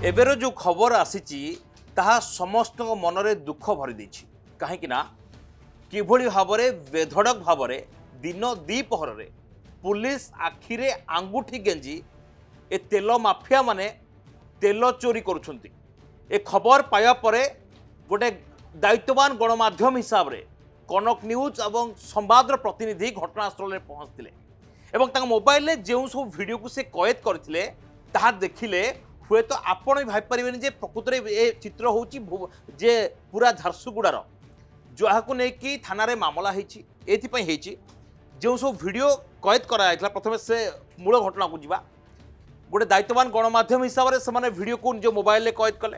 Eber जो खबर आसी ताहा समस्त मनरे दुख भरी देछि कहीं ना किभली भाव बेधड़क भाव दिन द्विपहर पुलिस आखिरे आंगुठी गेंजी ए तेल माफिया माने तेल चोरी करुछंती। ए खबर पाया परे गोटे दायित्ववान गणमाध्यम हिसाब रे कनक न्यूज एवं संवादर प्रतिनिधि घटनास्थल में पहुंचते एवं मोबाइल में जो सब वीडियो को से कैद करथिले ताहा देखिले हुए तो आपण भी भाई जे प्रकृत में ये चित्र होची जे पूरा झारसुगुड़ार जहाँ नहीं थाना रे मामला होती जो सब वीडियो कैद कराइला प्रथम से मूल घटना को जीवा गोटे दायित्ववान गणमाध्यम हिसाब से मैंने वीडियो को निज मोबाइल में कैद कले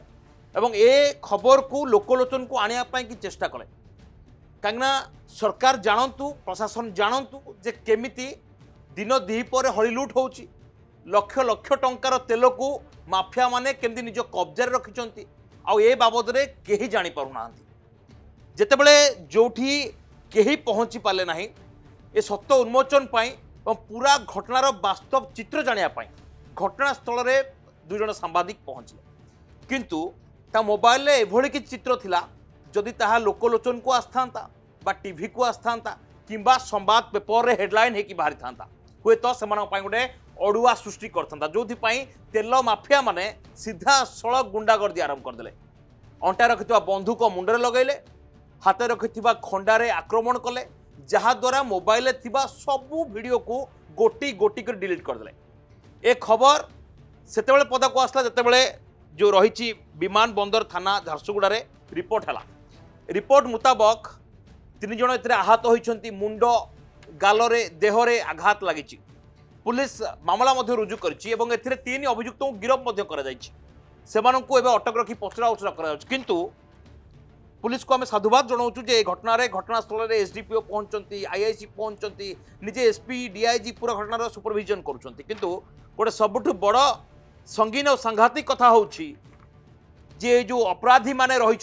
एवं ए खबर को लोकलोचन को आने की चेष्टा कले कहीं सरकार जानतु प्रशासन जानतु जे केमिति दिन द्विपहर हरिलुट होची लक्ष लक्ष टंकार तेल को माफिया माने केमती निज कब्जा रखिंट आउ ए बाबद रे केही जानी पारुना जेतेबेले जोठी केही पहुंची पाले नाही ए सत्य उन्मोचन पाई पूरा घटनार वास्तव चित्र जानिया पाई घटनास्थल रे दुई जन सांबादिक पहुंचले किंतु ता मोबाइल रे एभली कि चित्र थिला जदि ताहा लोकलोचन को आस्थांता बा टीवी को आस्थांता किंबा संवाद पेपर रे हेडलाइन हेकी बाहरी थांता हुए तो सेमानक पाई गोटे अड़ुआ सृष्टि करता जो तेल माफिया माने सीधा सड़क गुंडागर्दी आरंभ करदे अंटा रखि बंधुक मुंडरे लगैले हाथ रखि खंडारे आक्रमण कले जहाद्वारा मोबाइल सबू वीडियो को गोटी गोटी कर डिलीट करदे। ए खबर सेतेबेले पदा को आसला जेतेबेले जो रही विमान बंदर थाना झारसुगुड़ा रिपोर्ट है रिपोर्ट मुताबक 3 जन एथिरे आहत होइछंती मुंड गालरे देहरे आघात लागिछि पुलिस मामला रुजु करिछि एवं एथिरे 3 अभियुक्त को गिरफ करा जाइछि सेमानंकु एबे अटक रखी पचरा उचरा करा जाउछि किंतु पुलिस को आम साधुवाद जनाऊँ जे घटनास्थल में एसडीपीओ पहुंचती आईआईसी पहुंचती निजे एसपी डीआईजी पूरा घटनार सुपरविजन करुँच किंतु गोटे सबुठ बड़ संगीन और सांघातिक कथा हूँ जे जो अपराधी माने रही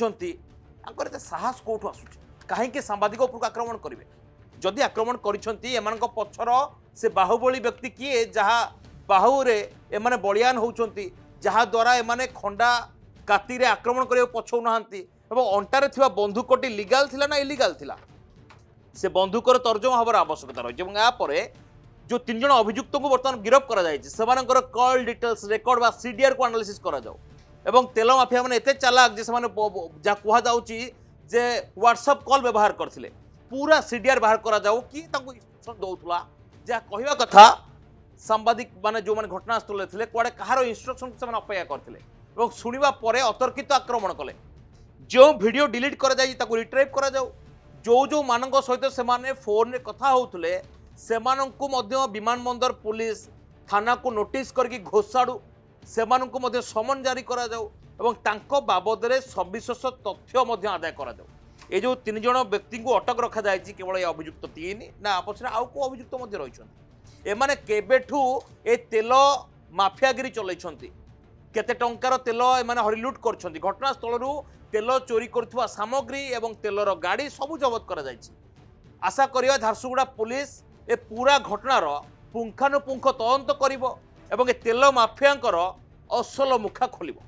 साहस कौटू आसूँ कहीं सांबादिक उपरक आक्रमण करेंगे जदि आक्रमण कर पछर से बाहुबली व्यक्ति किए जहाँ बाहुरे एमाने बलियान होउछंती जहाँ द्वारा एमाने खंडा काती रे आक्रमण करे पछौ नहांती एवं अंटारे थिबा बंधुकटी लीगल थिला ना इलीगल थिला से बंधुकर तर्जमा हबार आवश्यकता रही एवं यापर जो 3 जन अभियुक्त को बर्तमान गिरफ करा जायछि सेमानकर कॉल डिटेल्स रेकर्ड बा सीडीआर को एनालिसिस करा जाऊ एवं तेल माफिया माने एते चालाक जे सेमाने जा कुहा जाउछि जे व्हाट्सएप कॉल व्यवहार करथिले पूरा सीडीआर बाहर करा जाऊ कि तांको इंस्ट्रक्शन दउथला जा कहिबा कथा सांबादिक माने जो माने घटनास्थल थिले कुआडे कहारो इंस्ट्रक्शन से माने अपेक्षा करथिले एवं सुनिबा परे अतर्कित आक्रमण कले जो वीडियो डिलीट करा जाई ताको रिट्राइव करा जाऊ जो मानक सहित से माने फोन रे कथा होउथले सेमानंकु मध्य विमानबंदर पुलिस थाना को नोटिस करके घोषाड़ू सेमानंकु मध्य समन जारी करा जाऊ एवं तांको बाबद रे सविशेष तथ्य मध्य आदाय करा जाऊ ये जो 3 जन व्यक्ति को अटक रखा जाए केवल ये अभियुक्त 3 ना पछरे आउ को अभियुक्त मध्य रही एमाने केबेठू ए तेल माफियागिरी चलैछंती केते टंकार तेल एमाने हरिलुट करछंती घटनास्थल तेल चोरी करथुवा सामग्री एवं तेलर गाड़ी सबू जबत करा जायछि आशा करिया झारसुगुड़ा पुलिस ए पूरा घटनार पुंखानुपुंख तदंत करिवो एवं ए तेल माफियांकर असल मुखा खोलिवो।